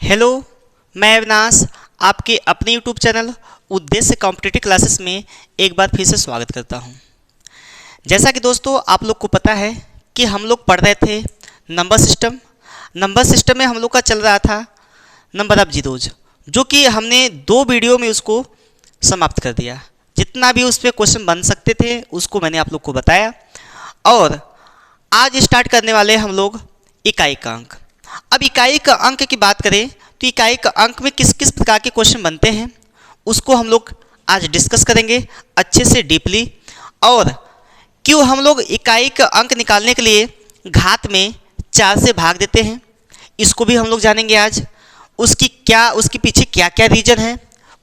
Hello, मैं अविनाश आपके अपने यूट्यूब चैनल उद्देश्य कॉम्पिटिटिव क्लासेस में एक बार फिर से स्वागत करता हूं। जैसा कि दोस्तों आप लोग को पता है कि हम लोग पढ़ रहे थे नंबर सिस्टम में हम लोग का चल रहा था नंबर ऑफ जीरोज, जो कि हमने 2 वीडियो में उसको समाप्त कर दिया। जितना भी उस पर क्वेश्चन बन सकते थे उसको मैंने आप लोग को बताया। और आज स्टार्ट करने वाले हम लोग इकाई का अंक। अब इकाई का अंक की बात करें तो इकाई का अंक में किस किस प्रकार के क्वेश्चन बनते हैं उसको हम लोग आज डिस्कस करेंगे अच्छे से डीपली। और क्यों हम लोग इकाई का अंक निकालने के लिए घात में 4 से भाग देते हैं इसको भी हम लोग जानेंगे आज। उसके पीछे क्या क्या रीजन है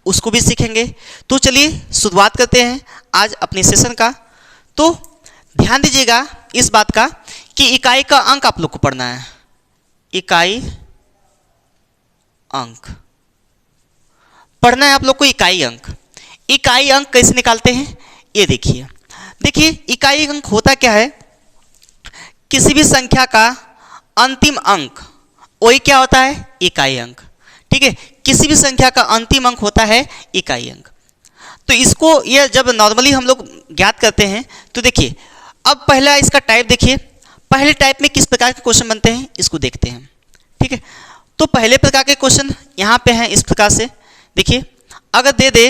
उसको भी सीखेंगे। तो चलिए शुरुआत करते हैं आज अपने सेशन का। तो ध्यान दीजिएगा इस बात का कि इकाई का अंक आप लोग को पढ़ना है। इकाई अंक पढ़ना है आप लोग को। इकाई अंक कैसे निकालते हैं ये देखिए इकाई अंक होता क्या है, किसी भी संख्या का अंतिम अंक वही क्या होता है, इकाई अंक। ठीक है, किसी भी संख्या का अंतिम अंक होता है इकाई अंक। तो इसको ये जब नॉर्मली हम लोग ज्ञात करते हैं तो देखिए अब पहला इसका टाइप देखिए, पहले टाइप में किस प्रकार के क्वेश्चन बनते हैं इसको देखते हैं। ठीक है, तो पहले प्रकार के क्वेश्चन यहाँ पे हैं इस प्रकार से। देखिए अगर दे दे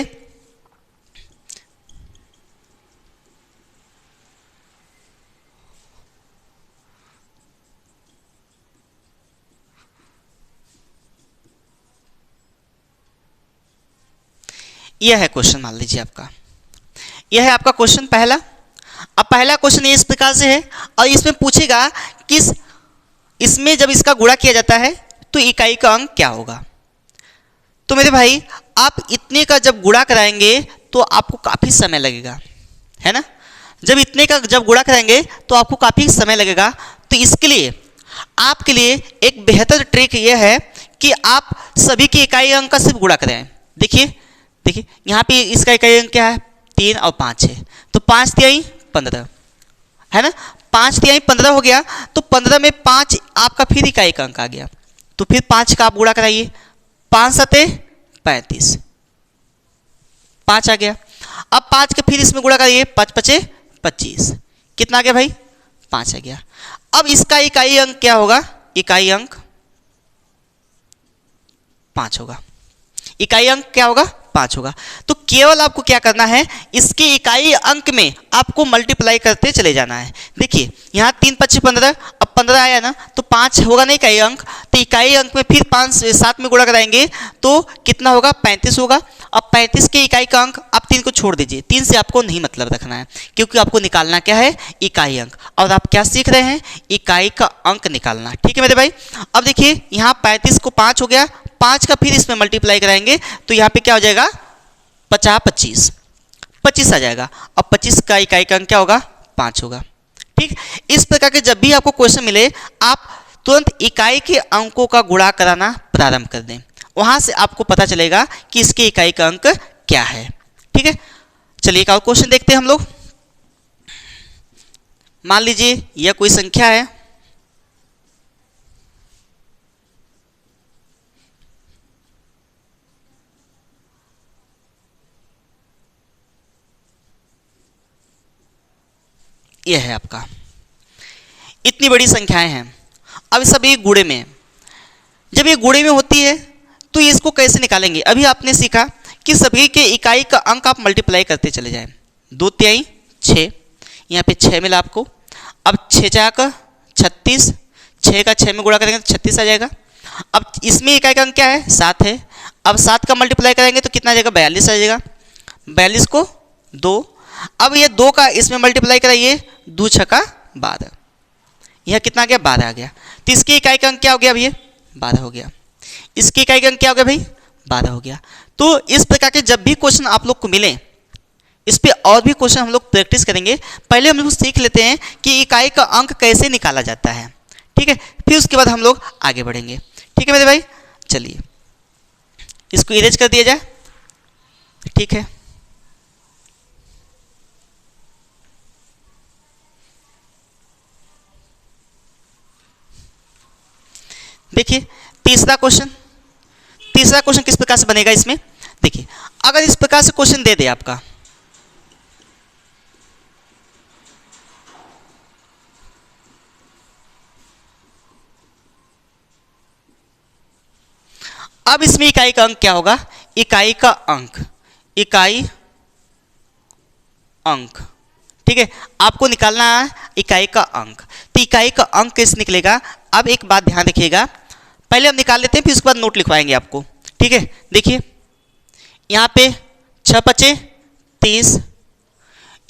यह है क्वेश्चन, मान लीजिए आपका यह है आपका क्वेश्चन पहला। अब पहला क्वेश्चन इस प्रकार से है और इसमें पूछेगा कि इसमें जब इसका गुणा किया जाता है तो इकाई का अंक क्या होगा। तो मेरे भाई आप इतने का जब गुणा कराएंगे तो आपको काफ़ी समय लगेगा, है ना। जब इतने का जब गुणा कराएंगे तो आपको काफ़ी समय लगेगा। तो इसके लिए आपके लिए एक बेहतर ट्रिक यह है कि आप सभी के इकाई अंक का सिर्फ गुणा कराएं। देखिए यहाँ पे इसका इकाई अंक क्या है, 3 और 5 है। तो 5 तिहाई 15 है ना, 5 तिहाई 15 हो गया। तो 15 में 5 आपका फिर इकाई का अंक आ गया। तो फिर 5 का आप गुणा कराइए, 5 सते 35, 5 आ गया। अब 5 का फिर इसमें गुणा कराइए, 5 पचे 25, कितना आ गया भाई, 5 आ गया। अब इसका इकाई अंक क्या होगा, इकाई अंक 5 होगा। इकाई अंक क्या होगा, 5 होगा। तो केवल आपको क्या करना है, इसके इकाई अंक में आपको मल्टीप्लाई करते चले जाना है। देखिए यहाँ 3 पच्चीस 15, अब 15 आया ना तो 5 होगा ना इकाई अंक। तो इकाई अंक में फिर 5 से 7 में गुणा कराएंगे तो कितना होगा, 35 होगा। अब 35 के इकाई का अंक आप 3 को छोड़ दीजिए, 3 से आपको नहीं मतलब रखना है क्योंकि आपको निकालना क्या है, इकाई अंक। और आप क्या सीख रहे हैं, इकाई का अंक निकालना। ठीक है मेरे भाई। अब देखिए यहाँ 35 को 5 हो गया, 5 का फिर इसमें मल्टीप्लाई कराएंगे तो यहाँ पे क्या हो जाएगा, 50 25 आ जाएगा। अब 25 का इकाई का अंक क्या होगा, 5 होगा। ठीक, इस प्रकार के जब भी आपको क्वेश्चन मिले आप तुरंत इकाई के अंकों का गुणा कराना प्रारंभ कर दें, वहां से आपको पता चलेगा कि इसके इकाई का अंक क्या है। ठीक है, चलिए एक और क्वेश्चन देखते हैं हम लोग। मान लीजिए यह कोई संख्या है, यह है आपका, इतनी बड़ी संख्याएं हैं। अब सब ये गुणे में है। जब ये गुणे में होती है तो इसको कैसे निकालेंगे, अभी आपने सीखा कि सभी के इकाई का अंक आप मल्टीप्लाई करते चले जाएं। 2 तिहाई 6, यहाँ पे 6 मिला आपको। अब 6 चाक 36, 6 का 6 में गुणा करेंगे तो 36 आ जाएगा। अब इसमें इकाई का अंक क्या है, 7 है। अब 7 का मल्टीप्लाई करेंगे तो कितना आ जाएगा, 42 आ जाएगा। 42 को 2, अब ये 2 का इसमें मल्टीप्लाई कराइए, 2 छक्का 12, यह कितना आ गया, 12 आ गया। तो इसकी इकाई का अंक क्या हो गया, अब ये 12 हो गया। इसकी इकाई का अंक क्या हो गया भाई, 12 हो गया। तो इस प्रकार के जब भी क्वेश्चन आप लोग को मिले, इस पे और भी क्वेश्चन हम लोग प्रैक्टिस करेंगे। पहले हम लोग सीख लेते हैं कि इकाई का अंक कैसे निकाला जाता है। ठीक है, फिर उसके बाद हम लोग आगे बढ़ेंगे। ठीक है मेरे भाई, चलिए इसको इरेज कर दिया जाए। ठीक है, देखिए तीसरा क्वेश्चन तीसरा क्वेश्चन किस प्रकार से बनेगा इसमें, देखिए अगर इस प्रकार से क्वेश्चन दे दे आपका, अब इसमें इकाई का अंक क्या होगा, इकाई का अंक, इकाई अंक, ठीक है, आपको निकालना है इकाई का अंक। तो इकाई का अंक कैसे निकलेगा, अब एक बात ध्यान रखिएगा, पहले हम निकाल लेते हैं फिर उसके बाद नोट लिखवाएंगे आपको, ठीक है। देखिए यहाँ पे 6 पचे 30,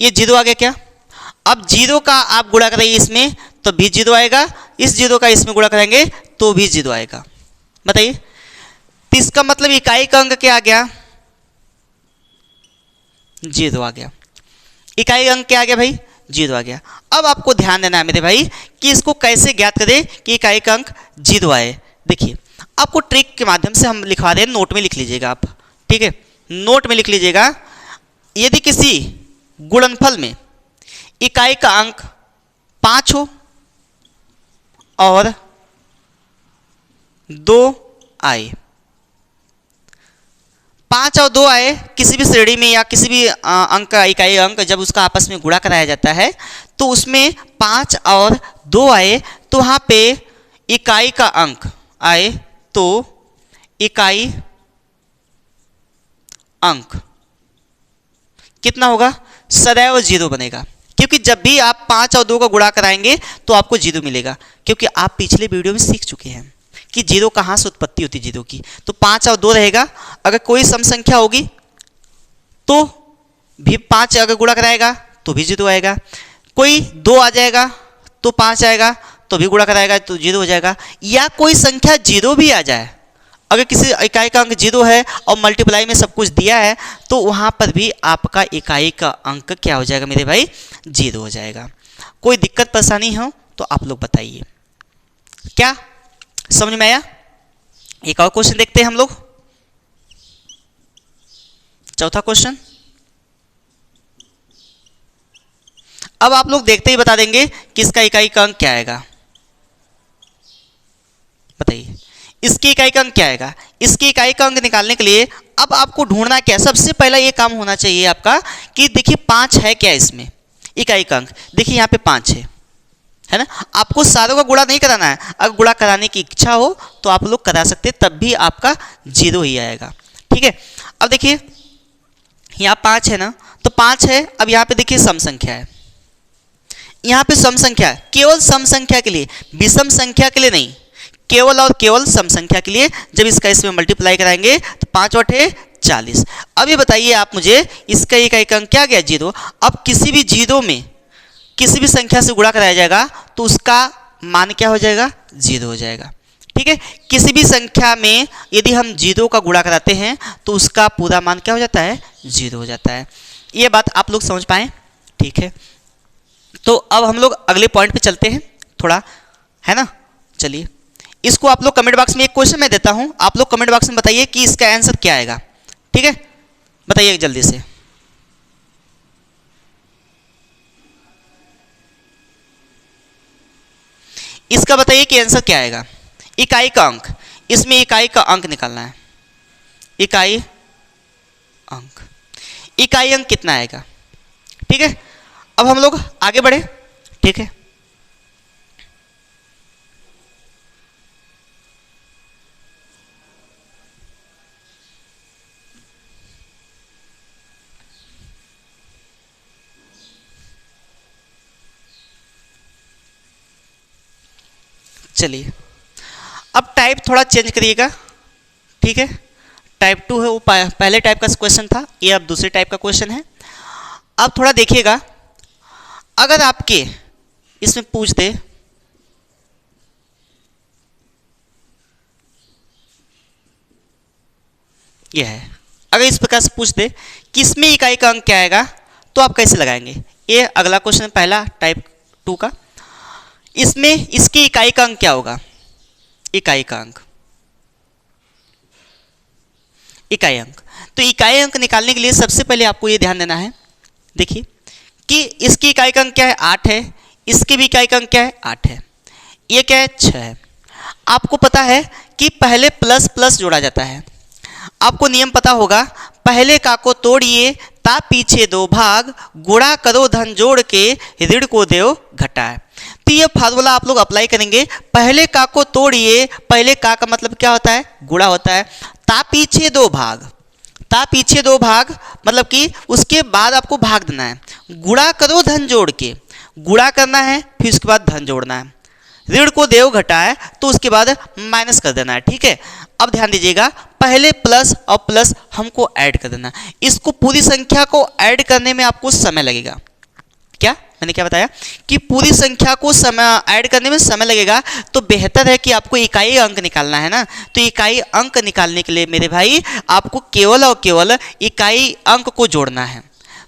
ये जीरो आ गया क्या, अब जीरो का आप गुणा करेंगे इसमें तो भी जीरो आएगा, इस जीरो का इसमें गुणा करेंगे तो भी जीरो आएगा। बताइए, तो इसका मतलब इकाई का अंक क्या आ गया, जीरो आ गया। इकाई अंक क्या आ गया भाई, जीरो आ गया। अब आपको ध्यान देना है मेरे भाई कि इसको कैसे ज्ञात करें कि इकाई का अंक जीरो आए। देखिए आपको ट्रिक के माध्यम से हम लिखवा दें, नोट में लिख लीजिएगा आप, ठीक है, नोट में लिख लीजिएगा। यदि किसी गुणनफल में इकाई का अंक 5 हो और 2 आए, 5 और 2 आए किसी भी श्रेणी में या किसी भी अंक का इकाई अंक जब उसका आपस में गुणा कराया जाता है तो उसमें 5 और 2 आए तो वहाँ पे इकाई का अंक आए तो इकाई अंक कितना होगा, सदैव जीरो बनेगा, क्योंकि जब भी आप 5 और 2 का गुणा कराएंगे तो आपको जीरो मिलेगा, क्योंकि आप पिछले वीडियो में सीख चुके हैं कि जीरो कहाँ से उत्पत्ति होती है जीरो की। तो 5 और 2 रहेगा, अगर कोई सम संख्या होगी तो भी 5 अगर गुणा कराएगा तो भी जीरो आएगा, कोई 2 आ जाएगा तो 5 आएगा तो भी गुणा कराएगा तो जीरो हो जाएगा, या कोई संख्या जीरो भी आ जाए, अगर किसी इकाई का अंक जीरो है और मल्टीप्लाई में सब कुछ दिया है तो वहाँ पर भी आपका इकाई का अंक क्या हो जाएगा मेरे भाई, जीरो हो जाएगा। कोई दिक्कत परेशानी हो तो आप लोग बताइए, क्या समझ में आया। एक और क्वेश्चन देखते हैं हम लोग, चौथा क्वेश्चन। अब आप लोग देखते ही बता देंगे कि इसका इकाई का अंक क्या आएगा, बताइए इसकी इकाई का अंक क्या आएगा। इसकी इकाई का अंक निकालने के लिए अब आपको ढूंढना क्या, सबसे पहला ये काम होना चाहिए आपका कि देखिए 5 है क्या इसमें इकाई का अंक, देखिए यहाँ पे 5 है ना, आपको सारों का गुणा नहीं कराना है, अगर गुणा कराने की इच्छा हो तो आप लोग करा सकते हैं, तब भी आपका जीरो ही आएगा, ठीक है। अब देखिए यहाँ 5 है ना, तो 5 है, अब यहाँ पे देखिए सम संख्या है, यहाँ पे सम संख्या है, केवल सम संख्या के लिए, विषम संख्या के लिए नहीं, केवल और केवल सम संख्या के लिए। जब इसका इसमें मल्टीप्लाई कराएंगे तो 5 बटे 40। अब ये बताइए आप मुझे, इसका इकाई का अंक क्या गया, जीरो। अब किसी भी जीरो में किसी भी संख्या से गुणा कराया जाएगा तो उसका मान क्या हो जाएगा, जीरो हो जाएगा, ठीक है। किसी भी संख्या में यदि हम जीरो का गुणा कराते हैं तो उसका पूरा मान क्या हो जाता है, जीरो हो जाता है। ये बात आप लोग समझ पाए, ठीक है। तो अब हम लोग अगले पॉइंट पे चलते हैं थोड़ा, है ना। चलिए इसको आप लोग कमेंट बॉक्स में, एक क्वेश्चन मैं देता हूं, आप लोग कमेंट बॉक्स में बताइए कि इसका आंसर क्या आएगा, ठीक है, बताइए जल्दी से। इसका बताइए कि आंसर क्या आएगा, इकाई का अंक, इसमें इकाई का अंक निकालना है, इकाई अंक, इकाई अंक कितना आएगा, ठीक है। अब हम लोग आगे बढ़े, ठीक है। चलिए अब टाइप थोड़ा चेंज करिएगा, ठीक है। टाइप 2 है, वो पहले टाइप का क्वेश्चन था, ये अब दूसरे टाइप का क्वेश्चन है। अब थोड़ा देखिएगा, अगर आपके इसमें पूछ दे यह है, अगर इस प्रकार से पूछ दे कि इसमें इकाई का अंक क्या आएगा तो आप कैसे लगाएंगे। ये अगला क्वेश्चन पहला टाइप 2 का, इसमें इसकी इकाई का अंक क्या होगा, इकाई का अंक, इकाई अंक। तो इकाई अंक निकालने के लिए सबसे पहले आपको ये ध्यान देना है, देखिए कि इसकी इकाई का अंक क्या है, 8 है, इसकी भी इकाई का अंक क्या है, 8 है, ये क्या है, 6 है। आपको पता है कि पहले प्लस प्लस जोड़ा जाता है, आपको नियम पता होगा, पहले का को तोड़िए ता पीछे दो भाग, गुणा करो धन जोड़ के ऋण को देव घटाए। तो ये फार्मूला आप लोग अप्लाई करेंगे, पहले का को तोड़िए, पहले का मतलब क्या होता है, गुणा होता है, ता पीछे दो भाग, ता पीछे दो भाग मतलब कि उसके बाद आपको भाग देना है, गुणा करो धन जोड़ के, गुणा करना है फिर उसके बाद धन जोड़ना है, ऋण को देव घटाए तो उसके बाद माइनस कर देना है। ठीक है, अब ध्यान दीजिएगा, पहले प्लस और प्लस हमको ऐड कर देना, इसको पूरी संख्या को ऐड करने में आपको समय लगेगा। क्या मैंने क्या बताया कि पूरी संख्या को समय ऐड करने में समय लगेगा, तो बेहतर है कि आपको इकाई अंक निकालना है ना। तो इकाई अंक निकालने के लिए मेरे भाई आपको केवल और केवल इकाई अंक को जोड़ना है।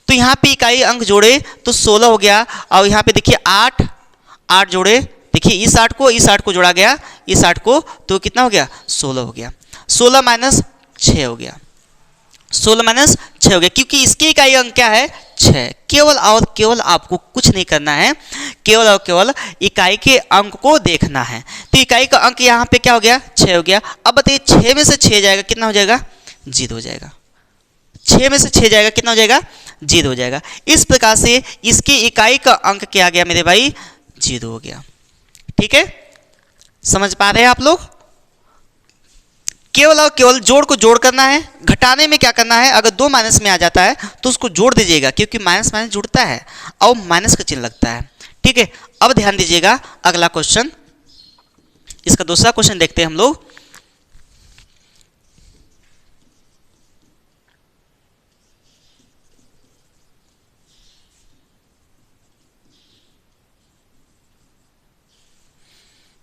तो यहाँ पे इकाई अंक जोड़े तो 16 हो गया, और यहाँ पे देखिए 8 जोड़े, देखिए इस 8 को जोड़ा गया, इस 8 को, तो कितना हो गया 16 हो गया, 16 माइनस 6 हो गया, 16 माइनस 6 हो गया, क्योंकि इसकी इकाई अंक क्या है 6। केवल और केवल आपको कुछ नहीं करना है, केवल और केवल इकाई के अंक को देखना है। तो इकाई का अंक यहाँ पे क्या हो गया 6 हो गया। अब बताइए 6 में से 6 जाएगा कितना हो जाएगा 0 हो जाएगा, 6 में से 6 जाएगा कितना हो जाएगा 0 हो जाएगा। इस प्रकार से इसकी इकाई का अंक क्या आ गया मेरे भाई 0 हो गया। ठीक है, समझ पा रहे हैं आप लोग। केवल और केवल जोड़ को जोड़ करना है, घटाने में क्या करना है, अगर 2 माइनस में आ जाता है तो उसको जोड़ दीजिएगा, क्योंकि माइनस माइनस जुड़ता है और माइनस का चिन्ह लगता है। ठीक है, अब ध्यान दीजिएगा अगला क्वेश्चन, इसका दूसरा क्वेश्चन देखते हैं हम लोग।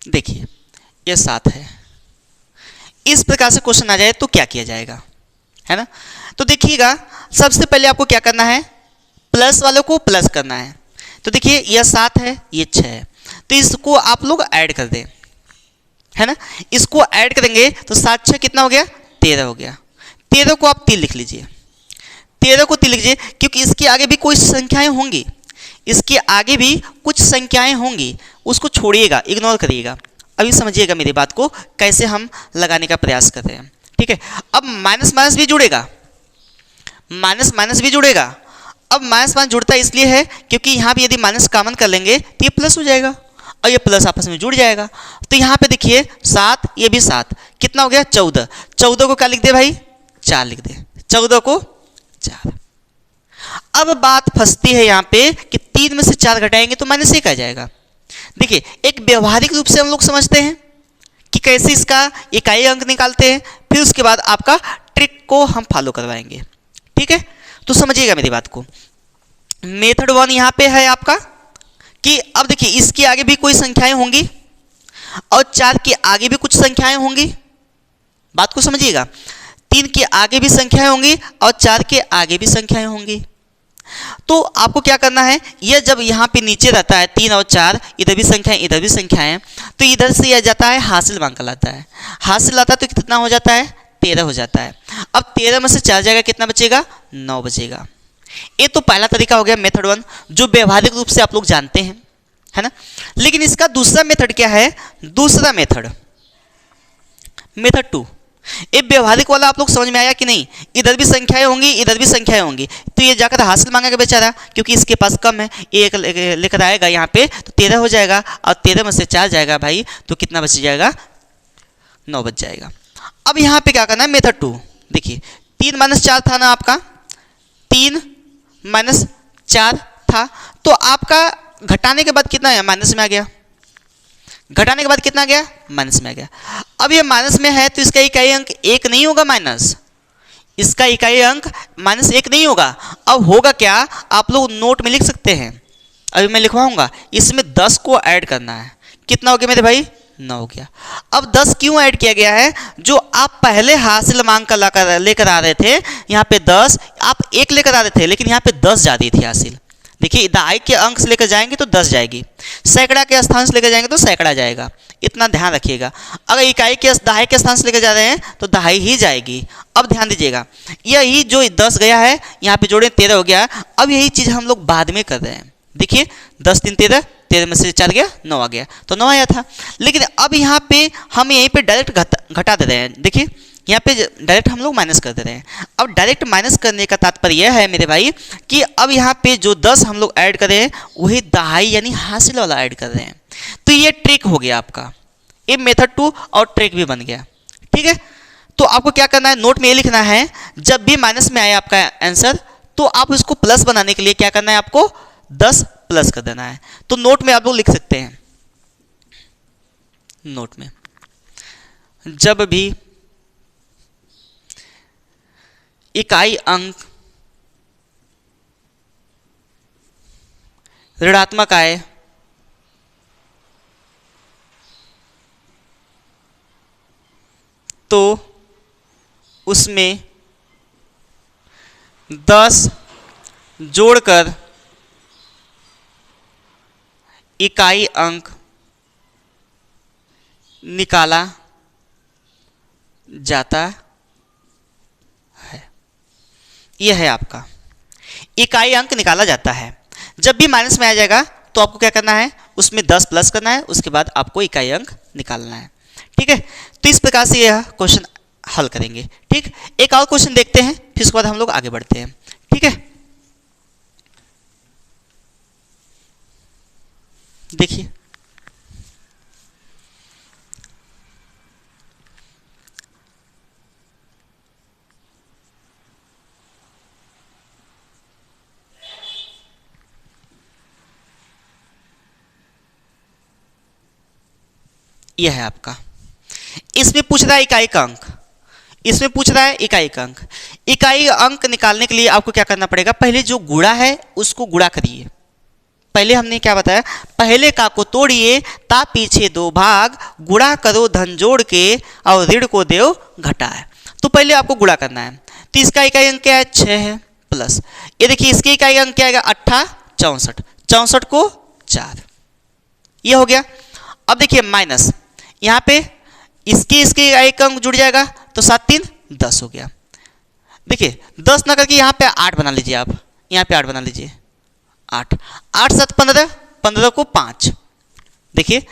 देखिए ये 7 है, इस प्रकार से क्वेश्चन आ जाए तो क्या किया जाएगा, है ना। तो देखिएगा सबसे पहले आपको क्या करना है, प्लस वालों को प्लस करना है। तो देखिए यह 7 है, ये 6 है, तो इसको आप लोग ऐड कर दें, है ना। इसको ऐड करेंगे तो 7 6 कितना हो गया 13 हो गया। 13 को आप 3 लिख लीजिए, 13 को 3 लिख लीजिए, क्योंकि इसके आगे भी कुछ संख्याएं होंगी, इसके आगे भी कुछ संख्याएं होंगी, उसको छोड़िएगा, इग्नोर करिएगा। अभी समझिएगा मेरी बात को, कैसे हम लगाने का प्रयास कर रहे हैं। ठीक है, अब माइनस माइनस भी जुड़ेगा, माइनस माइनस भी जुड़ेगा। अब माइनस माइनस जुड़ता इसलिए है क्योंकि यहाँ पे यदि माइनस कॉमन कर लेंगे तो ये प्लस हो जाएगा और ये प्लस आपस में जुड़ जाएगा। तो यहाँ पे देखिए 7, ये भी 7, कितना हो गया 14। 14 को क्या लिख दे भाई 4 लिख दे, 14 को 4। अब बात फंसती है यहाँ पे कि 3 में से 4 घटाएंगे तो -1 आ जाएगा। देखिए एक व्यवहारिक रूप से हम लोग समझते हैं कि कैसे इसका इकाई अंक निकालते हैं, फिर उसके बाद आपका ट्रिक को हम फॉलो करवाएंगे। ठीक है, तो समझिएगा मेरी बात को। मेथड 1 यहाँ पे है आपका कि अब देखिए इसके आगे भी कोई संख्याएं होंगी और 4 के आगे भी कुछ संख्याएं होंगी, बात को समझिएगा। 3 के आगे भी संख्याएं होंगी और 4 के आगे भी संख्याएं होंगी। तो आपको क्या करना है, यह जब यहाँ पे नीचे रहता है 3 और 4, इधर भी संख्याएं इधर भी संख्याएं, तो इधर से यह जाता है हासिल मान कर लाता है, हासिल लाता है तो कितना हो जाता है 13 हो जाता है। अब 13 में से 4 जाएगा कितना बचेगा 9 बचेगा। ये तो पहला तरीका हो गया मेथड 1, जो व्यवहारिक रूप से आप लोग जानते हैं, है ना। लेकिन इसका दूसरा मेथड क्या है, दूसरा मेथड मेथड 2। ये व्यवहारिक वाला आप लोग समझ में आया कि नहीं, इधर भी संख्याएं होंगी इधर भी संख्याएं होंगी, तो ये जाकर हासिल मांगेगा बेचारा, क्योंकि इसके पास कम है, ये एक लेकर आएगा यहाँ पे तो 13 हो जाएगा, और 13 में से 4 जाएगा भाई तो कितना बच जाएगा 9 बच जाएगा। अब यहाँ पे क्या करना है मेथड 2, देखिए 3 - 4 था ना आपका, 3 - 4 था, तो आपका घटाने के बाद कितना है माइनस में आ गया, घटाने के बाद कितना गया माइनस में आ गया। अब ये माइनस में है तो इसका इकाई अंक 1 नहीं होगा, माइनस, इसका इकाई अंक -1 नहीं होगा। अब होगा क्या, आप लोग नोट में लिख सकते हैं, अभी मैं लिखवाऊंगा, इसमें 10 को ऐड करना है। कितना हो गया मेरे भाई 9 हो गया। अब 10 क्यों ऐड किया गया है, जो आप पहले हासिल मांग कर लेकर आ रहे थे, यहाँ पे 10 आप 1 लेकर आ रहे थे, लेकिन यहाँ पे 10 जाती थी हासिल। देखिए दहाई के अंक से लेकर जाएंगे तो 10 जाएगी, सैकड़ा के स्थान से लेकर जाएंगे तो सैकड़ा जाएगा, इतना ध्यान रखिएगा। अगर इकाई के दहाई के स्थान से लेकर जा रहे हैं तो दहाई ही जाएगी। अब ध्यान दीजिएगा, यही जो 10 गया है यहाँ पे जोड़े 13 हो गया। अब यही चीज़ हम लोग बाद में कर रहे हैं। देखिए 10 3 13, 13 में से 4 गया 9 आ गया, तो 9 आया था। लेकिन अब यहाँ पे हम यहीं पे डायरेक्ट घटा दे रहे हैं। देखिए यहाँ पे डायरेक्ट हम लोग माइनस कर दे रहे हैं। अब डायरेक्ट माइनस करने का तात्पर्य यह है मेरे भाई कि अब यहाँ पे जो 10 हम लोग ऐड कर रहे हैं वही दहाई यानी हासिल वाला ऐड कर रहे हैं। तो ये ट्रिक हो गया आपका, ये मेथड 2 और ट्रिक भी बन गया। ठीक है, तो आपको क्या करना है, नोट में ये लिखना है जब भी माइनस में आए आपका आंसर तो आप इसको प्लस बनाने के लिए क्या करना है, आपको 10 प्लस कर देना है। तो नोट में आप लोग लिख सकते हैं, नोट में जब भी इकाई अंक ऋणात्मक आए तो उसमें 10 जोड़कर इकाई अंक निकाला जाता है। यह है आपका इकाई अंक निकाला जाता है। जब भी माइनस में आ जाएगा तो आपको क्या करना है, उसमें 10 प्लस करना है, उसके बाद आपको इकाई अंक निकालना है। ठीक है, तो इस प्रकार से यह क्वेश्चन हल करेंगे। ठीक, एक और क्वेश्चन देखते हैं, फिर उसके बाद हम लोग आगे बढ़ते हैं। ठीक है, देखिए यह है आपका, इसमें पूछ रहा है इकाई का अंक, इसमें पूछ रहा है इकाई का अंक। इकाई अंक निकालने के लिए आपको क्या करना पड़ेगा, पहले जो गुणा है उसको गुणा करिए। पहले हमने क्या बताया, पहले का को तोड़िए ता पीछे 2 भाग, गुणा करो धन जोड़ के और ऋण को देव घटाए। तो पहले आपको गुणा करना है। तो इसका इकाई अंक क्या है, 6 है, प्लस ये देखिए इसके इकाई अंक क्या आएगा, 8 64, 64 को 4, ये हो गया। अब देखिए माइनस, यहाँ पे इसके एक अंक जुड़ जाएगा तो 7 3 10 हो गया। देखिए 10 ना करके यहाँ पे 8 बना लीजिए, आप यहाँ पे 8 बना लीजिए, 8 8 7 15, 15 को 5। देखिए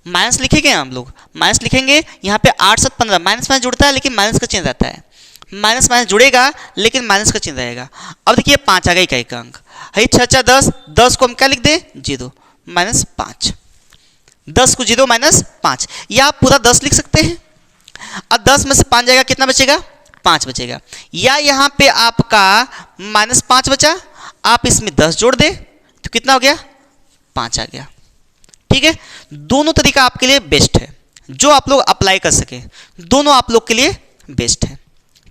माइनस लिखेंगे हम लोग, माइनस लिखेंगे यहाँ पे 8 7 15, माइनस माइनस जुड़ता है लेकिन माइनस का चिन्ह रहता है, माइनस माइनस जुड़ेगा लेकिन माइनस का चिन्ह रहेगा। अब देखिए 5 आ गया इकाई का अंक, है 6 6 10, 10 को हम क्या लिख दें, 0 माइनस 5, 10 को 0 माइनस 5, या आप पूरा 10 लिख सकते हैं। अब 10 में से 5 जाएगा, कितना बचेगा, 5 बचेगा, या यहाँ पे आपका -5 बचा, आप इसमें 10 जोड़ दें तो कितना हो गया, 5 आ गया। ठीक है, दोनों तरीका आपके लिए बेस्ट है, जो आप लोग अप्लाई कर सके, दोनों आप लोग के लिए बेस्ट है।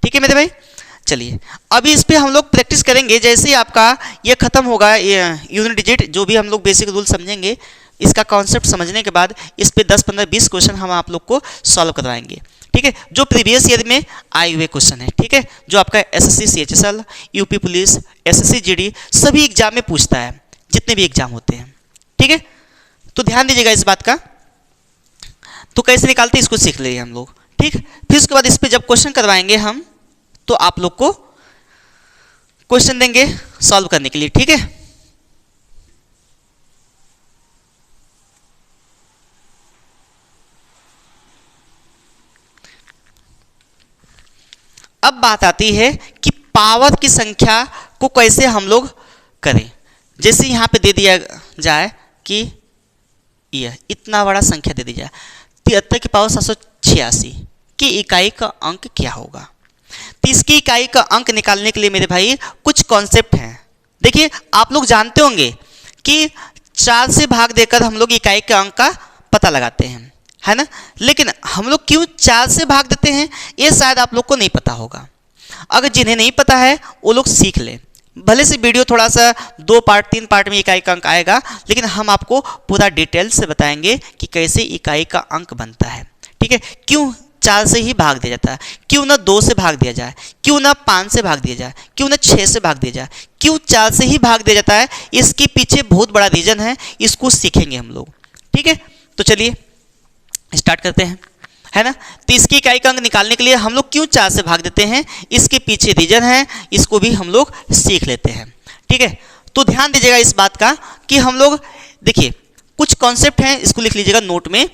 ठीक है मेरे भाई, चलिए अभी इस पे हम लोग प्रैक्टिस करेंगे। जैसे ही आपका ये खत्म होगा यूनिट डिजिट, जो भी हम लोग बेसिक रूल समझेंगे, इसका कॉन्सेप्ट समझने के बाद इस पे 10 15 20 क्वेश्चन हम आप लोग को सॉल्व करवाएंगे। ठीक है, जो प्रीवियस ईयर में आए हुए क्वेश्चन है। ठीक है, जो आपका SSC CHSL, UP police, SSC GD सभी एग्जाम में पूछता है, जितने भी एग्जाम होते हैं। ठीक है, तो ध्यान दीजिएगा इस बात का। तो कैसे निकालते हैं इसको सीख लेंगे हम लोग। ठीक, फिर उसके बाद इस पे जब क्वेश्चन करवाएंगे हम, तो आप लोग को क्वेश्चन देंगे सॉल्व करने के लिए। ठीक है, अब बात आती है कि पावर की संख्या को कैसे हम लोग करें। जैसे यहाँ पे दे दिया जाए कि यह इतना बड़ा संख्या दे दी जाए 73 की पावर 786 की इकाई का अंक क्या होगा। तो इसकी इकाई का अंक निकालने के लिए मेरे भाई कुछ कॉन्सेप्ट हैं। देखिए आप लोग जानते होंगे कि 4 से भाग देकर हम लोग इकाई के अंक का पता लगाते हैं, है ना। लेकिन हम लोग क्यों 4 से भाग देते हैं, ये शायद आप लोग को नहीं पता होगा। अगर जिन्हें नहीं पता है वो लोग सीख लें। भले से वीडियो थोड़ा सा 2 पार्ट 3 पार्ट में इकाई का अंक आएगा, लेकिन हम आपको पूरा डिटेल से बताएंगे कि कैसे इकाई का अंक बनता है। ठीक है, क्यों 4 से ही भाग दिया जाता है, क्यों ना 2 से भाग दिया जाए, क्यों ना 5 से भाग दिया जाए, क्यों ना 6 से भाग दिया जाए, क्यों 4 से ही भाग दिया जाता है, इसके पीछे बहुत बड़ा रीजन है। इसको सीखेंगे हम लोग। ठीक है, तो चलिए स्टार्ट करते हैं, है ना। तो इसकी इकाई का अंक निकालने के लिए हम लोग क्यों 4 से भाग देते हैं, इसके पीछे रीजन है, इसको भी हम लोग सीख लेते हैं। ठीक है, तो ध्यान दीजिएगा इस बात का कि हम लोग देखिए कुछ कॉन्सेप्ट हैं, इसको लिख लीजिएगा नोट में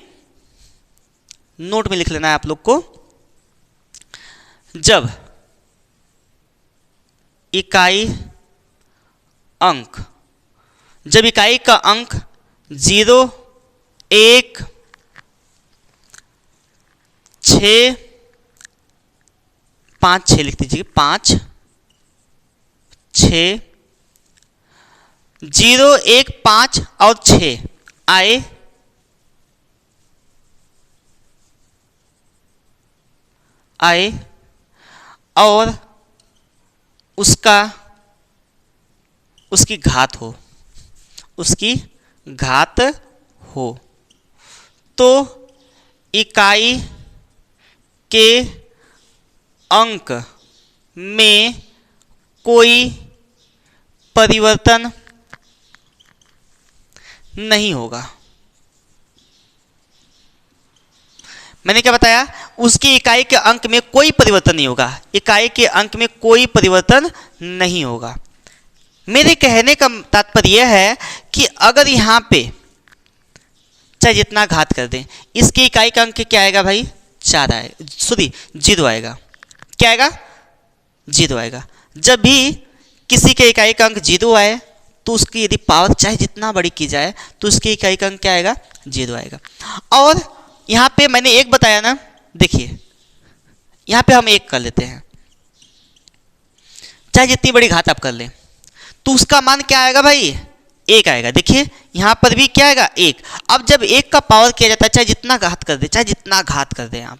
लिख लेना है आप लोग को। जब इकाई अंक जब इकाई का अंक 0, 1, 6, 5, 6 लिख दीजिए, 5, 6, 0, 1, 5 और 6 आए और उसकी घात हो तो इकाई के अंक में कोई परिवर्तन नहीं होगा। मैंने क्या बताया? उसकी इकाई के अंक में कोई परिवर्तन नहीं होगा। इकाई के अंक में कोई परिवर्तन नहीं होगा। मेरे कहने का तात्पर्य यह है कि अगर यहाँ पे चाहे जितना घात कर दें, इसकी इकाई का अंक क्या आएगा भाई? 4 आएगा, सॉरी 0 आएगा। क्या आएगा? 0 आएगा। जब भी किसी के इकाई का अंक 0 आए तो उसकी यदि पावर चाहे जितना बड़ी की जाए तो उसकी इकाई का अंक क्या आएगा? 0 आएगा। और यहाँ पे मैंने 1 बताया ना, देखिए यहाँ पे हम 1 कर लेते हैं, चाहे जितनी बड़ी घात आप कर लें तो उसका मान क्या आएगा भाई? 1 आएगा। देखिए यहाँ पर भी क्या आएगा? 1। अब जब 1 का पावर किया जाता है, चाहे जितना घात कर दे, चाहे जितना घात कर दें आप,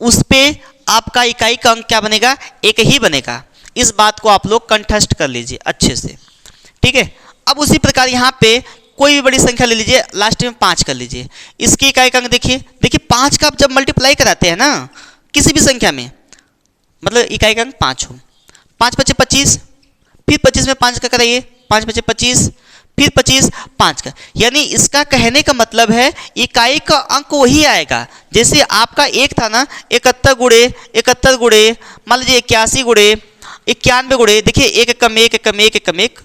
उस पे आपका इकाई का अंक क्या बनेगा? 1 ही बनेगा। इस बात को आप लोग कंठस्थ कर लीजिए अच्छे से, ठीक है। अब उसी प्रकार यहाँ पे कोई भी बड़ी संख्या ले लीजिए, लास्ट में 5 कर लीजिए। इसकी इकाई का अंक देखिए 5 का आप जब मल्टीप्लाई कराते हैं ना किसी भी संख्या में, मतलब इकाई का अंक 5 हो, 5 × 5 = 25, फिर 25 में 5 का कराइए, 5 × 5 = 25, फिर 25, 5 का, यानी इसका कहने का मतलब है इकाई का अंक वही आएगा। जैसे आपका 1 था ना, 71 गुणे 71 गुणे मान लीजिए 81 गुणे 91 गुणे, देखिए 1 कम 1 कम 1 कम 1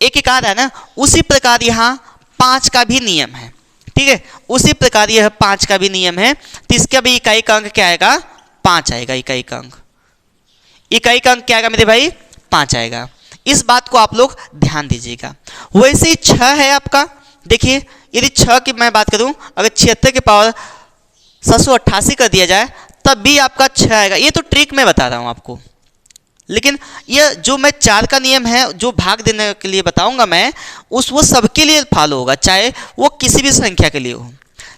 1 आ रहा है ना। उसी प्रकार यहाँ 5 का भी नियम है, ठीक है। उसी प्रकार यह 5 का भी नियम है, तो इसका भी इकाई का अंक क्या आएगा? 5 आएगा। इकाई का अंक क्या आएगा मेरे भाई? 5 आएगा। इस बात को आप लोग ध्यान दीजिएगा। वैसे ही 6 है आपका, देखिए यदि 6 की मैं बात करूं, अगर 76 के पावर 788 कर दिया जाए तब भी आपका 6 आएगा। ये तो ट्रिक मैं बता रहा हूं आपको, लेकिन यह जो मैं 4 का नियम है जो भाग देने के लिए बताऊंगा मैं, वो सबके लिए फॉलो होगा, चाहे वो किसी भी संख्या के लिए हो।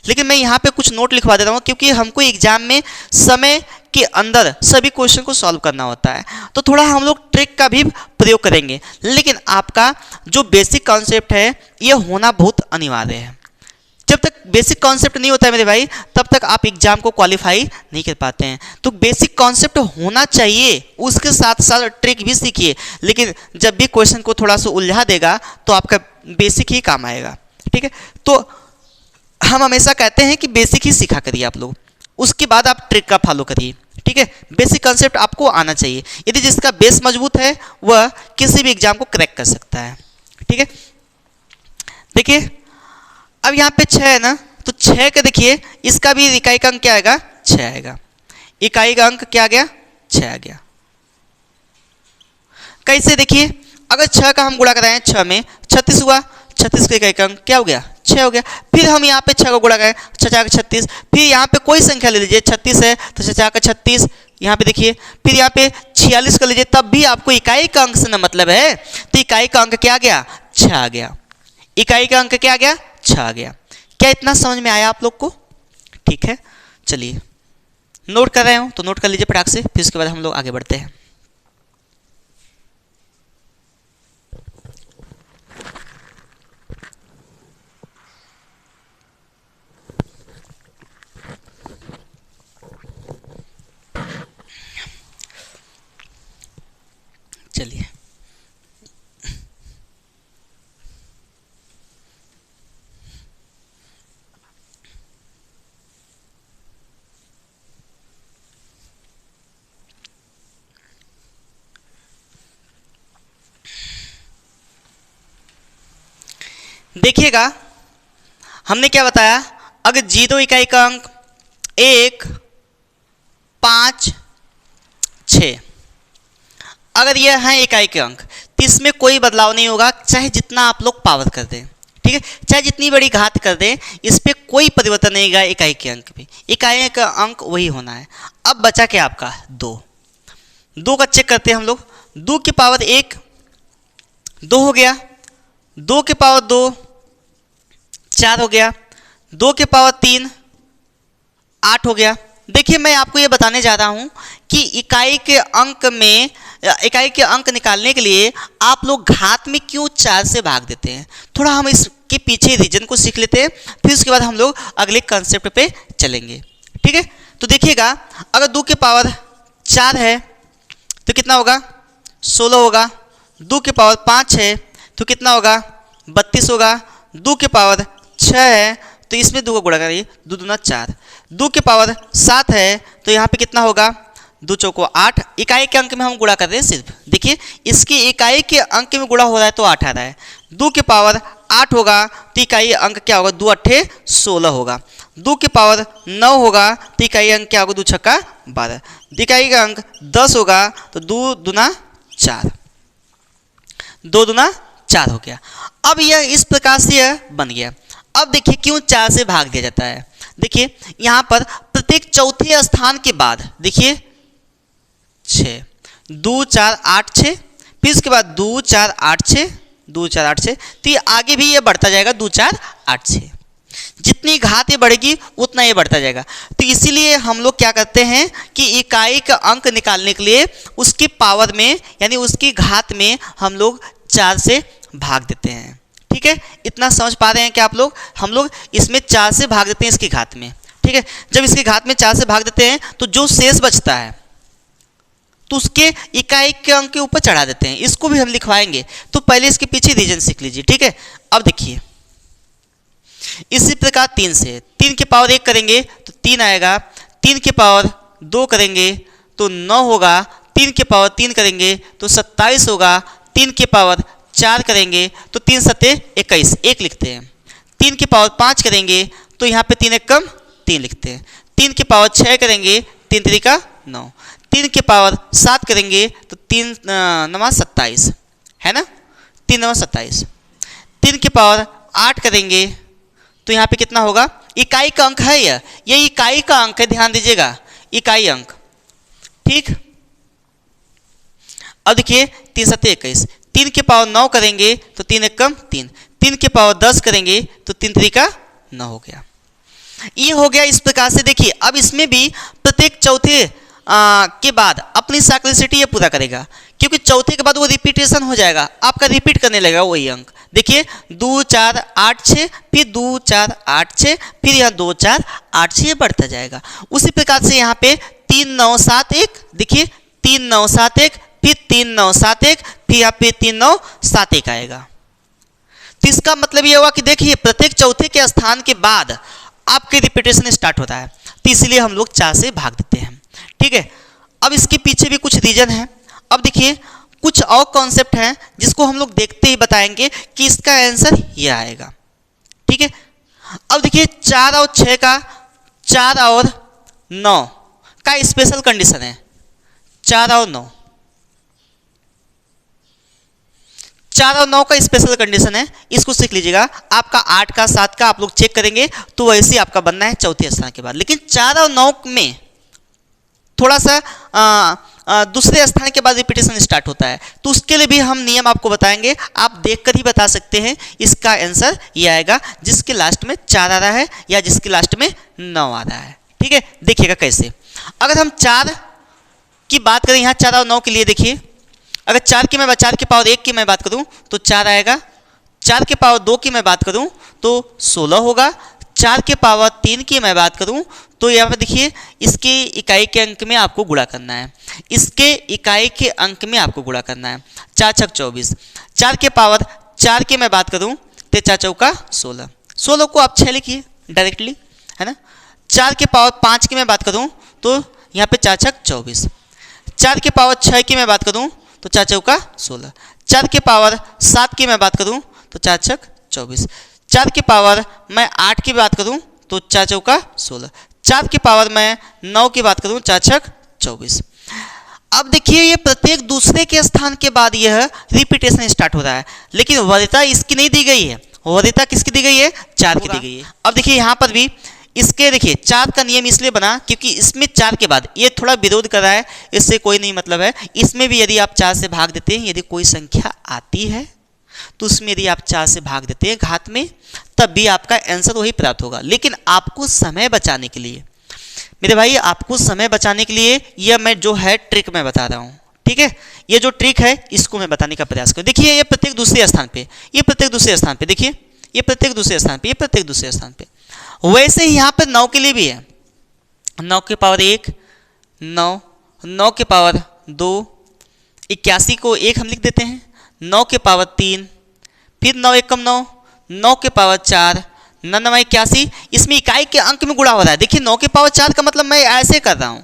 लेकिन मैं यहाँ पे कुछ नोट लिखवा देता हूँ, क्योंकि हमको एग्जाम में समय के अंदर सभी क्वेश्चन को सॉल्व करना होता है, तो थोड़ा हम लोग ट्रिक का भी प्रयोग करेंगे। लेकिन आपका जो बेसिक कॉन्सेप्ट है ये होना बहुत अनिवार्य है। जब तक बेसिक कॉन्सेप्ट नहीं होता है मेरे भाई, तब तक आप एग्जाम को क्वालिफाई नहीं कर पाते हैं। तो बेसिक कॉन्सेप्ट होना चाहिए, उसके साथ साथ ट्रिक भी सीखिए। लेकिन जब भी क्वेश्चन को थोड़ा सा उलझा देगा तो आपका बेसिक ही काम आएगा, ठीक है। तो हम हमेशा कहते हैं कि बेसिक ही सीखा करिए आप लोग, उसके बाद आप ट्रिक का फॉलो करिए, ठीक है। बेसिक कॉन्सेप्ट आपको आना चाहिए। यदि जिसका बेस मजबूत है वह किसी भी एग्जाम को क्रैक कर सकता है, ठीक है। देखिए अब यहाँ पे 6 है ना, तो 6 का देखिए इसका भी इकाई का अंक क्या आएगा? 6 आएगा। इकाई का अंक क्या आ गया? 6 आ गया। कैसे? देखिए अगर 6 का हम गुणा कराएं 6 में, 36 हुआ, 36 का इकाई का अंक क्या हो गया? 6 हो गया। फिर हम यहाँ पे 6 का गुणा करें, 6 का 36, फिर यहाँ पे कोई संख्या ले लीजिए, 36 है तो 6 का 36, यहाँ पे देखिए, फिर यहाँ पे 46 कर लीजिए, तब भी आपको इकाई का अंक से ना मतलब है, तो इकाई का अंक क्या आ गया? 6 आ गया। इकाई का अंक क्या आ गया? 6 आ गया। क्या इतना समझ में आया आप लोग को? ठीक है, चलिए नोट कर रहे हो तो नोट कर लीजिए फटाक से, फिर उसके बाद हम लोग आगे बढ़ते हैं। चलिए देखिएगा, हमने क्या बताया? अगर 0 इकाई का अंक 1, 5, 6। अगर यह है इकाई के अंक तो इसमें कोई बदलाव नहीं होगा, चाहे जितना आप लोग पावर कर दें, ठीक है, चाहे जितनी बड़ी घात कर दें, इस पर कोई परिवर्तन नहीं होगा इकाई के अंक पे, इकाई का अंक वही होना है। अब बचा क्या आपका 2 का चेक करते हैं हम लोग। 2 की पावर 1 2 हो गया, 2 की पावर 2 4 हो गया, 2 की पावर 3 8 हो गया। देखिए मैं आपको ये बताने जा रहा हूँ कि इकाई के अंक निकालने के लिए आप लोग घात में क्यों 4 से भाग देते हैं। थोड़ा हम इसके पीछे रीजन को सीख लेते हैं, फिर उसके बाद हम लोग अगले कंसेप्ट पे चलेंगे, ठीक है। तो देखिएगा, अगर 2 की पावर 4 है तो कितना होगा 16 होगा, 2 की पावर 5 है तो कितना होगा 32 होगा, 2 की पावर 6 है तो इसमें 2 को गुणा करिए, 2 दूना 4, 2 की पावर 7 है तो यहाँ पे कितना होगा 2 चौको 8। इकाई के अंक में हम गुणा कर रहे हैं सिर्फ, देखिए इसकी इकाई के अंक में गुणा हो रहा है तो 8 आ रहा है। 2 की पावर 8 होगा तो इकाई अंक क्या होगा 2 8 16 होगा, 2 की पावर 9 होगा तो इकाई अंक क्या होगा 2 छक्का 12, इकाई का अंक 10 होगा तो 2 दूना 4, 2 दूना 4 हो गया। अब यह इस प्रकार से यह बन गया। अब देखिए क्यों 4 से भाग दिया जाता है। देखिए यहाँ पर प्रत्येक चौथे स्थान के बाद देखिए 6 2 4 8 6, फिर इसके बाद 2 4 8 6 2 4 8 6, तो ये आगे भी ये बढ़ता जाएगा 2 4 8 6, जितनी घात ये बढ़ेगी उतना ये बढ़ता जाएगा। तो इसीलिए हम लोग क्या करते हैं कि इकाई का अंक निकालने के लिए उसकी पावर में यानी उसकी घात में हम लोग 4 से भाग देते हैं, ठीक है। इतना समझ पा रहे हैं कि आप लोग, हम लोग इसमें 4 से भाग देते हैं इसकी घात में, ठीक है। जब इसकी घात में 4 से भाग देते हैं तो जो शेष बचता है तो उसके इकाई के अंक के ऊपर चढ़ा देते हैं, इसको भी हम लिखवाएंगे। तो पहले इसके पीछे रीजन सीख लीजिए, ठीक है। अब देखिए इसी प्रकार 3 से 3 की पावर 1 करेंगे तो 3 आएगा, 3 की पावर 2 करेंगे तो 9 होगा, 3 की पावर 3 करेंगे तो 27 होगा, 3 की पावर 4 करेंगे तो 3 सत्ते 21 1 लिखते हैं, 3 की पावर 5 करेंगे तो यहाँ पे 3 एक कम 3 लिखते हैं, 3 की पावर 6 करेंगे 3 3 9, 3 की पावर 7 करेंगे तो 3 9 27 है ना, 3 9 27, 3 की पावर 8 करेंगे तो यहाँ पे कितना होगा, इकाई का अंक है ये इकाई का अंक है, ध्यान दीजिएगा इकाई अंक, ठीक। अब देखिए 3 सत्ते 21, 3 की पावर 9 करेंगे तो 3 एक कम 3, 3 की पावर 10 करेंगे तो 3 3 9 हो गया। ये हो गया इस प्रकार से। देखिए अब इसमें भी प्रत्येक चौथे के बाद अपनी साइक्लिसिटी ये पूरा करेगा, क्योंकि चौथे के बाद वो रिपीटेशन हो जाएगा, आपका रिपीट करने लगेगा वही अंक। देखिए 2 4 8 6, फिर 2 4 8 6, फिर यहाँ 2 4 8 6 बढ़ता जाएगा। उसी प्रकार से यहाँ पे 3 9 7 1, देखिए 3 9 7 1, फिर 3 9 7 1, फिर यहाँ पे 3 9 7 1 आएगा। तो इसका मतलब ये हुआ कि देखिए प्रत्येक चौथे के स्थान के बाद आपके रिपीटेशन स्टार्ट होता है, तो इसलिए हम लोग 4 से भाग देते हैं, ठीक है। अब इसके पीछे भी कुछ रीजन है। अब देखिए कुछ और कॉन्सेप्ट हैं जिसको हम लोग देखते ही बताएंगे कि इसका आंसर ये आएगा, ठीक है। अब देखिए 4 और 6 का 4 और 9 का स्पेशल कंडीशन है, 4 और 9, 4 और 9 का स्पेशल कंडीशन है, इसको सीख लीजिएगा। आपका 8 का 7 का आप लोग चेक करेंगे तो वैसे ही आपका बनना है चौथे स्थान के बाद, लेकिन 4 और 9 में थोड़ा सा दूसरे स्थान के बाद रिपीटेशन स्टार्ट होता है, तो उसके लिए भी हम नियम आपको बताएंगे, आप देखकर ही बता सकते हैं। इसका आंसर ये आएगा जिसके लास्ट में 4 आ रहा है या जिसके लास्ट में 9 आ रहा है, ठीक है। देखिएगा कैसे, अगर हम 4 की बात करें यहाँ 4 और 9 के लिए, देखिए अगर 4 की पावर 1 की मैं बात करूँ तो 4 आएगा, 4 की पावर 2 की मैं बात करूँ तो 16 होगा, 4 के पावर 3 की मैं बात करूं तो यहाँ पर देखिए इसके इकाई के अंक में आपको गुणा करना है, इसके इकाई के अंक में आपको गुणा करना है। 4 छक 24, 4 के पावर 4 की मैं बात करूं तो 4 चौका 16, 16 को आप 6 लिखिए डायरेक्टली, है ना। 4 के पावर 5 की मैं बात करूं तो यहाँ पे 4 छक 24, 4 के पावर 6 की मैं बात करूं तो 4 चौका 16, 4 के पावर 7 की मैं बात करूं तो 4 छक 24, 4 की पावर मैं 8 की बात करूं तो 4 चौका 16, 4 की पावर मैं 9 की बात करूं 4 छक 24। अब देखिए ये प्रत्येक दूसरे के स्थान के बाद यह रिपीटेशन स्टार्ट हो रहा है, लेकिन वरीयता इसकी नहीं दी गई है। वरीयता किसकी दी गई है? 4 की दी गई है। अब देखिए यहाँ पर भी इसके देखिए 4 का नियम इसलिए बना क्योंकि इसमें 4 के बाद ये थोड़ा विरोध कर रहा है, इससे कोई नहीं मतलब है। इसमें भी यदि आप 4 से भाग देते हैं, यदि कोई संख्या आती है तो उसमें यदि आप 4 से भाग देते हैं घात में, तब भी आपका आंसर वही प्राप्त होगा। लेकिन आपको समय बचाने के लिए मेरे भाई, आपको समय बचाने के लिए यह मैं जो है ट्रिक मैं बता रहा हूँ, ठीक है। ये जो ट्रिक है इसको मैं बताने का प्रयास करूँ। देखिए ये प्रत्येक दूसरे स्थान पे, ये प्रत्येक दूसरे स्थान पे, देखिए ये प्रत्येक दूसरे स्थान पे, ये प्रत्येक दूसरे स्थान पे। वैसे ही यहाँ पर 9 के लिए भी है। 9 के पावर 1 9, 9 के पावर 2, 81 को 1 हम लिख देते हैं, 9 के पावर 3, फिर 9 एकम 9, 9 के पावर 4, 9 81। इसमें इकाई के अंक में गुणा हो रहा है। देखिए 9 के पावर 4 का मतलब मैं ऐसे कर रहा हूं,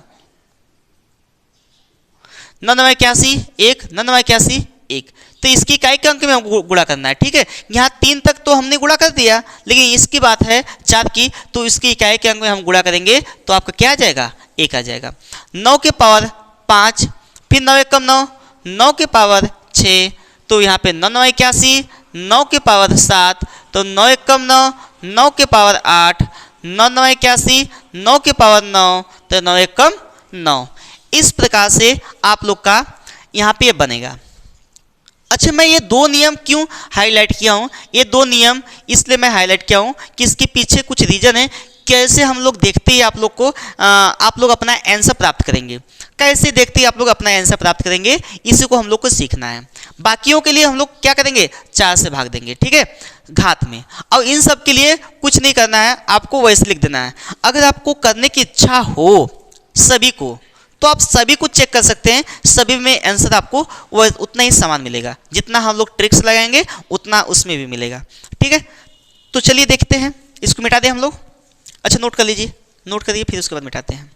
9 81 1, 9 81 1, तो इसकी इकाई के अंक में गुणा करना है, ठीक है। यहाँ 3 तक तो हमने गुणा कर दिया, लेकिन इसकी बात है 4 की, तो इसकी इकाई के अंक में हम गुणा करेंगे तो आपका क्या आ जाएगा? 1 आ जाएगा। 9 के पावर 5, फिर 9 एकम 9, 9 के पावर 6, तो यहाँ पे 9 81, 9 के पावर 7, तो 9 एकम 9, 9 के पावर 8, 9 81, 9 के पावर 9, तो 9 एकम 9। इस प्रकार से आप लोग का यहाँ पे बनेगा। अच्छा, मैं ये 2 नियम क्यों हाईलाइट किया हूँ? ये 2 नियम इसलिए मैं हाईलाइट किया हूँ कि इसके पीछे कुछ रीजन है। कैसे हम लोग देखते ही आप लोग को आप लोग अपना आंसर प्राप्त करेंगे, कैसे देखते ही आप लोग अपना आंसर प्राप्त करेंगे, इसी को हम लोग को सीखना है। बाकियों के लिए हम लोग क्या करेंगे? 4 से भाग देंगे, ठीक है, घात में। और इन सब के लिए कुछ नहीं करना है, आपको वैसे लिख देना है। अगर आपको करने की इच्छा हो सभी को, तो आप सभी को चेक कर सकते हैं, सभी में आंसर आपको वो उतना ही समान मिलेगा। जितना हम लोग ट्रिक्स लगाएंगे उतना उसमें भी मिलेगा, ठीक है। तो चलिए देखते हैं, इसको मिटा दें हम लोग। अच्छा नोट कर लीजिए, नोट करिए, फिर उसके बाद मिटाते हैं।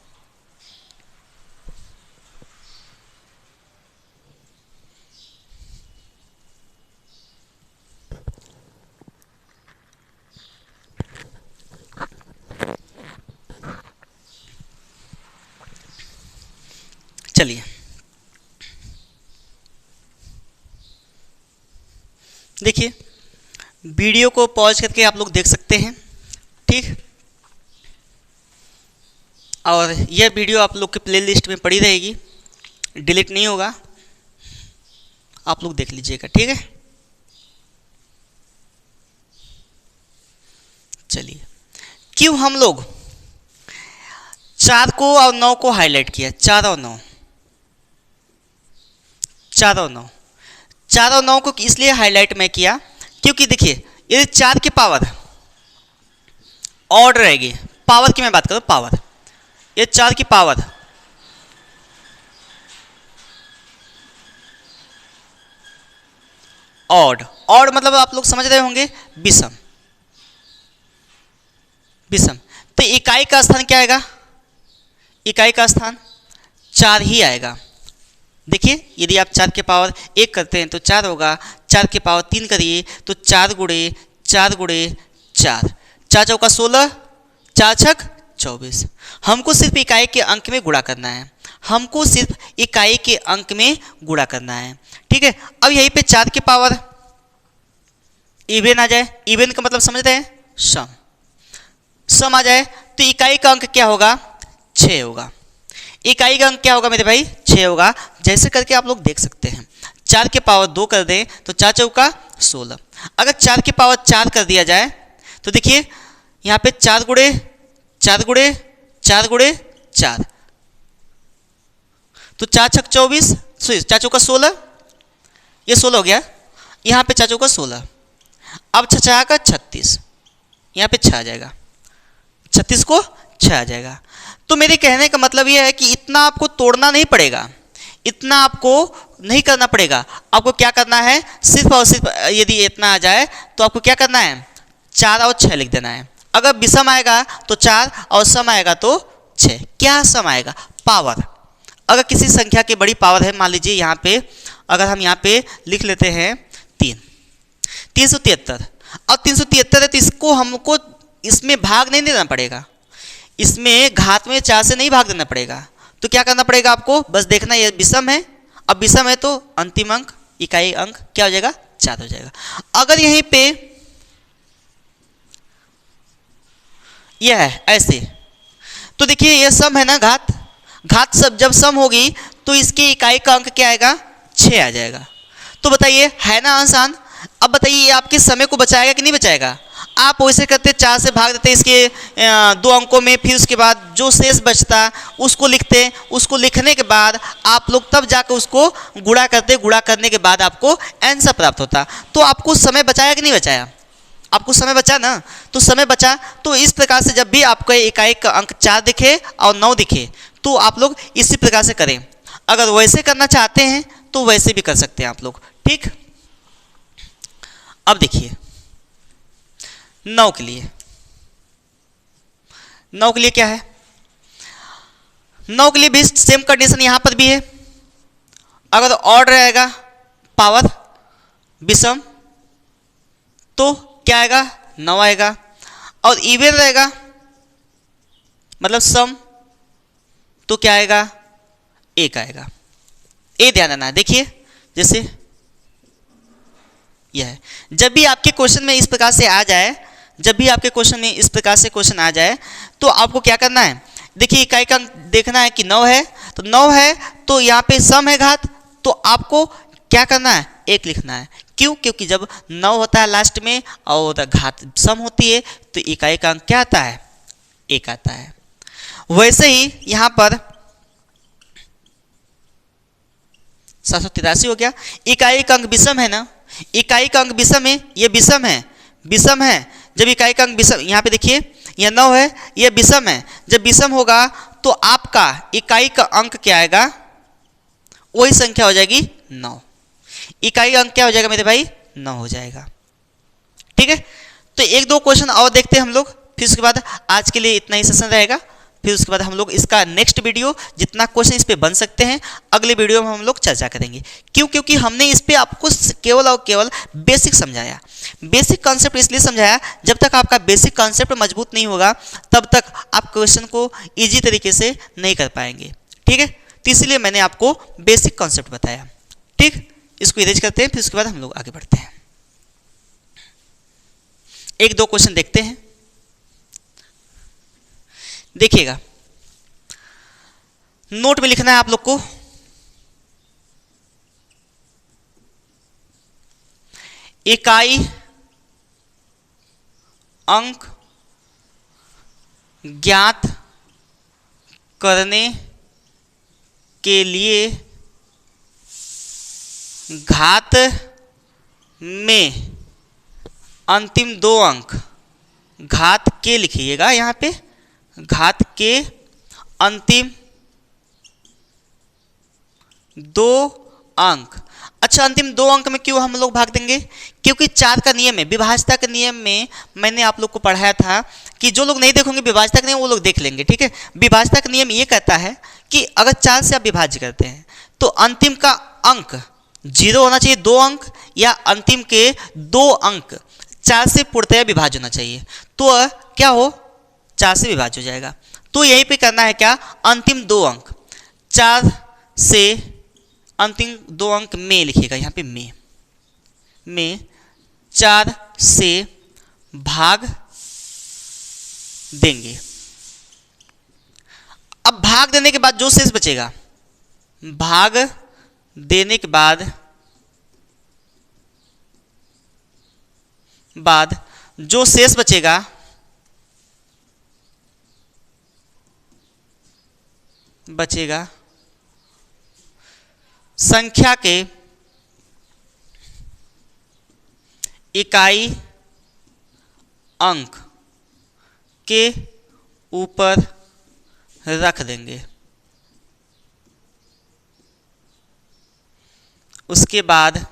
चलिए देखिए, वीडियो को पॉज करके आप लोग देख सकते हैं, ठीक। और यह वीडियो आप लोग के प्लेलिस्ट में पड़ी रहेगी, डिलीट नहीं होगा, आप लोग देख लीजिएगा, ठीक है। चलिए, क्यों हम लोग 4 को और 9 को हाईलाइट किया? 4 और 9, 4 और 9, 4 और 9 को इसलिए हाईलाइट मैं किया क्योंकि देखिए यदि 4 की पावर ऑड रहेगी, पावर की मैं बात करूं, पावर, ये 4 की पावर ऑड, ऑड मतलब आप लोग समझ रहे होंगे विषम, विषम। तो इकाई का स्थान क्या आएगा? इकाई का स्थान 4 ही आएगा। देखिए यदि आप 4 के पावर 1 करते हैं तो 4 होगा, 4 के पावर 3 करिए तो 4 गुणे 4 गुणे 4, 4 चौका 16, 4 छक 24। हमको सिर्फ इकाई के अंक में गुणा करना है, हमको सिर्फ इकाई के अंक में गुणा करना है, ठीक है। अब यहीं पे 4 के पावर इवन आ जाए, इवन का मतलब समझ रहे हैं, सम, सम आ जाए तो इकाई का अंक क्या होगा? 6 होगा। इकाई का अंक क्या होगा मेरे भाई? 6 होगा। जैसे करके आप लोग देख सकते हैं, 4 के पावर 2 कर दें तो 4 चौका 16। अगर 4 के पावर 4 कर दिया जाए तो देखिए यहाँ पे 4 गुणे 4 गुणे 4 गुणे 4, तो 4 छक 24, 4 चौका 16, ये 16 हो गया। यहाँ पे 4 चौका 16, अब 6 का 36, यहाँ पे 6 आ जाएगा, 36 को 6 आ जाएगा। तो मेरे कहने का मतलब यह है कि इतना आपको तोड़ना नहीं पड़ेगा, इतना आपको नहीं करना पड़ेगा। आपको क्या करना है, सिर्फ और सिर्फ यदि इतना आ जाए तो आपको क्या करना है? 4 और 6 लिख देना है। अगर विषम आएगा तो 4 और सम आएगा तो 6। क्या सम आएगा? पावर। अगर किसी संख्या की बड़ी पावर है, मान लीजिए यहाँ पे अगर हम यहाँ पे लिख लेते हैं 373, और 373 है तो इसको हमको इसमें भाग नहीं देना पड़ेगा, इसमें घात में 4 से नहीं भाग देना पड़ेगा, तो क्या करना पड़ेगा आपको, बस देखना ये विषम है, अब विषम है तो अंतिम अंक इकाई अंक क्या हो जाएगा, 4 हो जाएगा। अगर यहीं पे यह है ऐसे, तो देखिए ये सम है ना, घात सब जब सम होगी तो इसकी इकाई का अंक क्या आएगा, 6 आ जाएगा। तो बताइए है ना आसान। अब बताइए ये आपके समय को बचाएगा कि नहीं बचाएगा। आप वैसे करते 4 से भाग देते इसके 2 अंकों में, फिर उसके बाद जो शेष बचता उसको लिखते, उसको लिखने के बाद आप लोग तब जाकर उसको गुणा करते, गुणा करने के बाद आपको आंसर प्राप्त होता। तो आपको समय बचाया कि नहीं बचाया, आपको समय बचा ना। तो समय बचा, तो इस प्रकार से जब भी आपको इकाई का अंक 4 दिखे और 9 दिखे तो आप लोग इसी प्रकार से करें। अगर वैसे करना चाहते हैं तो वैसे भी कर सकते हैं आप लोग, ठीक। अब देखिए 9 के लिए, 9 के लिए क्या है, 9 के लिए भी सेम कंडीशन यहां पर भी है। अगर ऑड रहेगा पावर विषम तो क्या आएगा, 9 आएगा, और इवन रहेगा मतलब सम तो क्या आएगा, 1 आएगा। ये ध्यान देना है। देखिए जैसे यह है, जब भी आपके क्वेश्चन में इस प्रकार से आ जाए, जब भी आपके क्वेश्चन में इस प्रकार से क्वेश्चन आ जाए तो आपको क्या करना है, देखिए इकाई का देखना है कि 9 है, तो 9 है तो यहाँ पे सम है घात, तो आपको क्या करना है, 1 लिखना है। क्यों, क्योंकि जब 9 होता है लास्ट में और घात सम होती है तो इकाई का अंक क्या आता है, 1 आता है। वैसे ही यहाँ पर 783 हो गया, इकाई का अंक विषम है ना, इकाई का अंक विषम है, ये विषम है, विषम है। जब इकाई का अंक विषम, यहाँ पे देखिए यह 9 है, यह विषम है, जब विषम होगा तो आपका इकाई का अंक क्या आएगा, वही संख्या हो जाएगी 9। इकाई का अंक क्या हो जाएगा मेरे भाई, 9 हो जाएगा, ठीक है। तो 1-2 क्वेश्चन और देखते हैं हम लोग, फिर उसके बाद आज के लिए इतना ही सेशन रहेगा। फिर उसके बाद हम लोग इसका नेक्स्ट वीडियो जितना क्वेश्चन इस पे बन सकते हैं अगले वीडियो में हम लोग चर्चा करेंगे। क्यों, क्योंकि हमने इस पे आपको केवल और केवल बेसिक समझाया। बेसिक कॉन्सेप्ट इसलिए समझाया, जब तक आपका बेसिक कॉन्सेप्ट मजबूत नहीं होगा तब तक आप क्वेश्चन को ईजी तरीके से नहीं कर पाएंगे, ठीक है। तो इसलिए मैंने आपको बेसिक कॉन्सेप्ट बताया, ठीक। इसको इरेज करते हैं, फिर उसके बाद हम लोग आगे बढ़ते हैं। 1-2 क्वेश्चन देखते हैं, देखिएगा। नोट में लिखना है आप लोग को, इकाई अंक ज्ञात करने के लिए घात में अंतिम 2 अंक, घात के लिखिएगा यहाँ पे, घात के अंतिम 2 अंक। अच्छा, अंतिम 2 अंक में क्यों हम लोग भाग देंगे, क्योंकि 4 का नियम है, विभाज्यता के नियम में मैंने आप लोग को पढ़ाया था कि जो लोग नहीं देखोगे विभाज्यता का नियम वो लोग देख लेंगे, ठीक है। विभाज्यता का नियम ये कहता है कि अगर 4 से आप विभाज्य करते हैं तो अंतिम का अंक 0 होना चाहिए, 2 अंक, या अंतिम के 2 अंक 4 से पूर्णतया विभाज्य होना चाहिए, तो क्या हो, 4 से विभाज्य हो जाएगा। तो यहीं पे करना है क्या, अंतिम 2 अंक 4 से, अंतिम 2 अंक में लिखिएगा यहाँ पे, में 4 से भाग देंगे। अब भाग देने के बाद जो शेष बचेगा, भाग देने के बाद जो शेष बचेगा संख्या के इकाई अंक के ऊपर रख देंगे। उसके बाद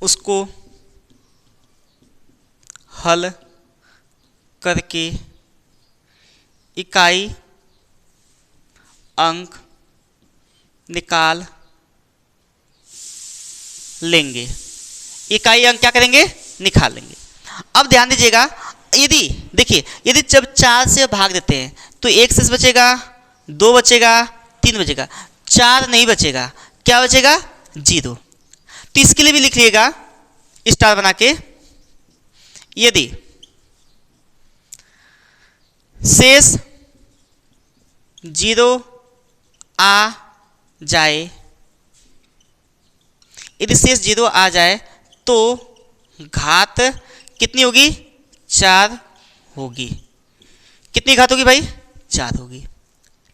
उसको हल करके इकाई अंक निकाल लेंगे। इकाई अंक क्या करेंगे, निकाल लेंगे। अब ध्यान दीजिएगा, यदि देखिए, यदि जब 4 से भाग देते हैं तो 1 शेष बचेगा, 2 बचेगा, 3 बचेगा, 4 नहीं बचेगा। क्या बचेगा? 0। तो इसके लिए भी लिख लीजिएगा स्टार बना के, यदि शेष 0 आ जाए, यदि शेष 0 आ जाए तो घात कितनी होगी? 4 होगी। कितनी घात होगी भाई? 4 होगी।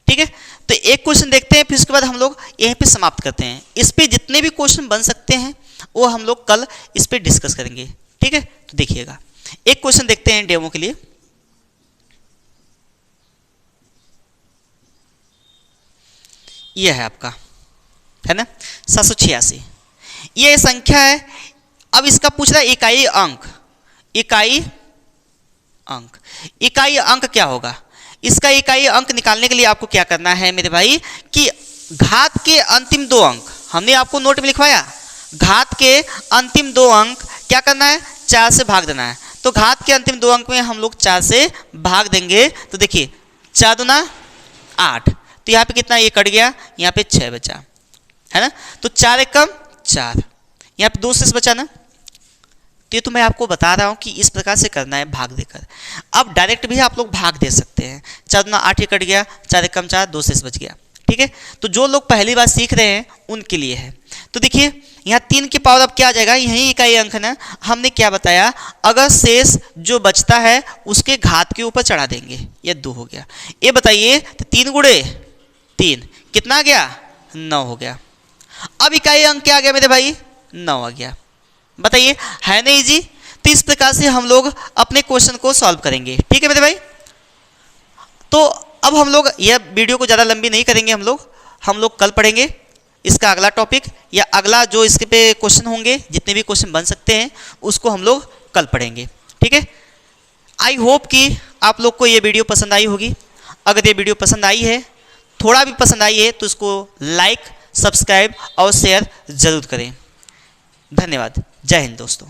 ठीक है, तो एक क्वेश्चन देखते हैं, फिर उसके बाद हम लोग यहीं पे समाप्त करते हैं। इस पे जितने भी क्वेश्चन बन सकते हैं वो हम लोग कल इस पे डिस्कस करेंगे। ठीक है, तो देखिएगा एक क्वेश्चन देखते हैं डेमो के लिए। यह है आपका, है ना, 786। यह संख्या है। अब इसका पूछ रहा है इकाई अंक। इकाई अंक, इकाई अंक क्या होगा? इसका इकाई अंक निकालने के लिए आपको क्या करना है मेरे भाई कि घात के अंतिम 2 अंक, हमने आपको नोट में लिखवाया, घात के अंतिम 2 अंक क्या करना है? 4 से भाग देना है। तो घात के अंतिम 2 अंक में हम लोग 4 से भाग देंगे। तो देखिए 4 दूना 8, तो यहाँ पे कितना ये कट गया, यहाँ पे 6 बचा, है ना। तो 4 एकम 4, यहाँ पे 2 शेष बचा ना। तो ये तो मैं आपको बता रहा हूँ कि इस प्रकार से करना है भाग देकर। अब डायरेक्ट भी आप लोग भाग दे सकते हैं। 4 दूना 8 ये कट गया, 4 एकम 4, 2 शेष बच गया। ठीक है, तो जो लोग पहली बार सीख रहे हैं उनके लिए है। तो देखिए यहाँ 3 की पावर अब क्या आ जाएगा? यही इकाई अंक ना, हमने क्या बताया, अगर शेष जो बचता है उसके घात के ऊपर चढ़ा देंगे। ये 2 हो गया। ये बताइए तो 3 गुणे 3 कितना आ गया? 9 हो गया। अब इकाई अंक क्या आ गया मेरे भाई? 9 आ गया। बताइए, है ना इजी? तो इस प्रकार से हम लोग अपने क्वेश्चन को सॉल्व करेंगे। ठीक है मेरे भाई, तो अब हम लोग यह वीडियो को ज़्यादा लंबी नहीं करेंगे। हम लोग कल पढ़ेंगे इसका अगला टॉपिक, या अगला जो इसके पे क्वेश्चन होंगे, जितने भी क्वेश्चन बन सकते हैं उसको हम लोग कल पढ़ेंगे। ठीक है, आई होप कि आप लोग को ये वीडियो पसंद आई होगी। अगर ये वीडियो पसंद आई है, थोड़ा भी पसंद आई है, तो इसको लाइक, सब्सक्राइब और शेयर ज़रूर करें। धन्यवाद। जय हिंद दोस्तों।